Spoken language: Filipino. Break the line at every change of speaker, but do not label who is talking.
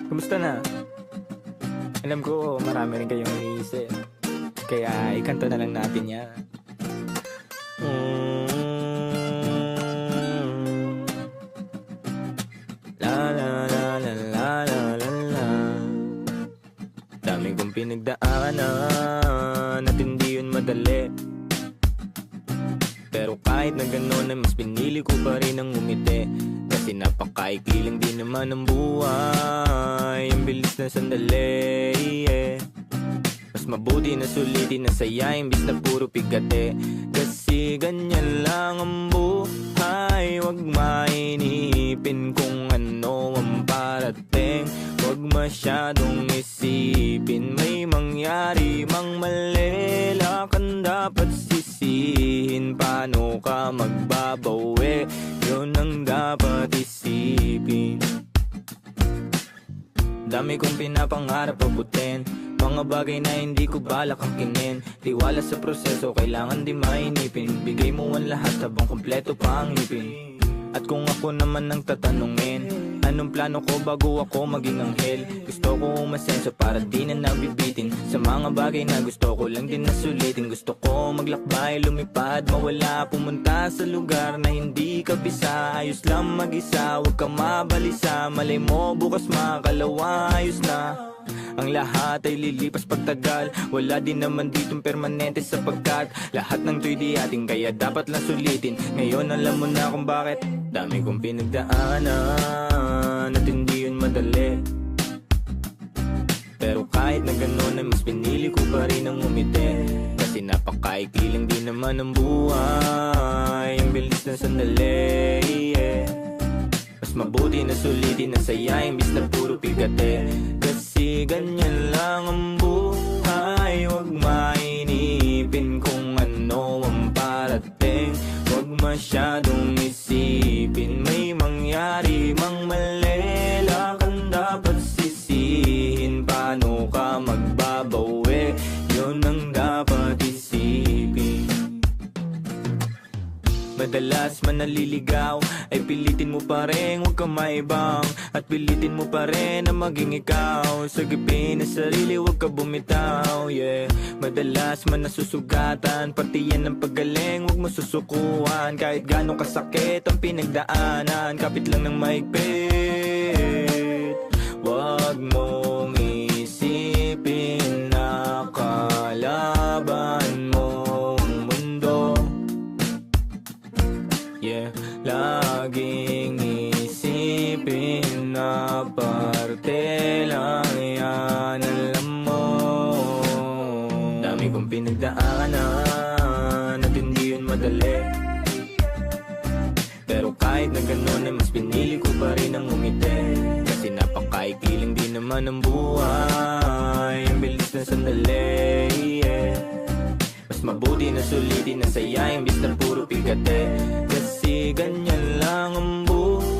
Kumusta na? Alam ko marami rin kayong iniisip, kaya ikanta na lang natin yan. La la la la la la la la. Dami kong pinagdaanan at hindi yun madali, pero kahit na gano'n ay mas pinili ko pa rin ang umiti. Kasi napakaikli lang din naman ang buhay, ang bilis na sandali, yeah. Mas mabuti na sulitin na saya imbis na puro pigate. Kasi ganyan lang ang buhay, wag mainipin kung ano ang parating. Wag masyadong isipin, may mangyari mang mali, lakan dapat sisihin. Paano ka magbabawi, yun ang dapat isipin. Dami kong pinapangarap abutin, mga bagay na hindi ko balak angkinin. Tiwala sa proseso, kailangan di mainipin. Bigay mo ang lahat habang kompleto pa ang ngipin. At kung ako naman ang tatanungin, anong plano ko bago ako maging anghel? Gusto ko umasenso para di na nabibitin sa mga bagay na gusto ko lang din na sulitin. Gusto ko maglakbay, lumipad, mawala, pumunta sa lugar na hindi ka bisa. Ayos lang mag-isa, huwag kang mabalisa. Malay mo bukas makalawa, ayos na. Ang lahat ay lilipas pagtagal, wala din naman ditong permanente sapagkat lahat ng to'y di ating, kaya dapat lang sulitin. Ngayon alam mo na kung bakit. Dami kong pinagdaanan at hindi yun madali, pero kahit na gano'n ay mas pinili ko pa rin ang umiti. Kasi napakaikli lang din naman ang buhay, ang bilis na sandali, yeah. Mas mabuti na sulitin na saya imbis na puro pigate. Kasi ganyan lang ang buhay, wag mainipin kung ano ang parating. Wag masyadong isipin, may mangyari mang mali, lakan dapat sisihin. Paano ka magbabawi, yun ang dapat isipin. Madalas man naliligaw ay pilitin mo pa rin, huwag kang maibang. At pilitin mo pa rin na maging ikaw. Sagipin na sarili, huwag ka bumitaw, yeah. Madalas man nasusugatan, pati yan ang paggaling, huwag mo susukuhan. Kahit gano'ng kasakit ang pinagdaanan, kapit lang ng maigpit. Huwag mong isipin na kalaban mo ang mundo, yeah. Laging isipin na parte lang yan, alam mo. Dami kong pinagdaanan at hindi yun madali, pero kahit na gano'n ay mas pinili ko pa rin ang umiti. Kasi napakaikli lang din naman ang buhay, ang bilis na sandali, yeah. Mas mabuti na sulitin na saya imbis na puro pigate. Kasi ganyan lang ang buhay,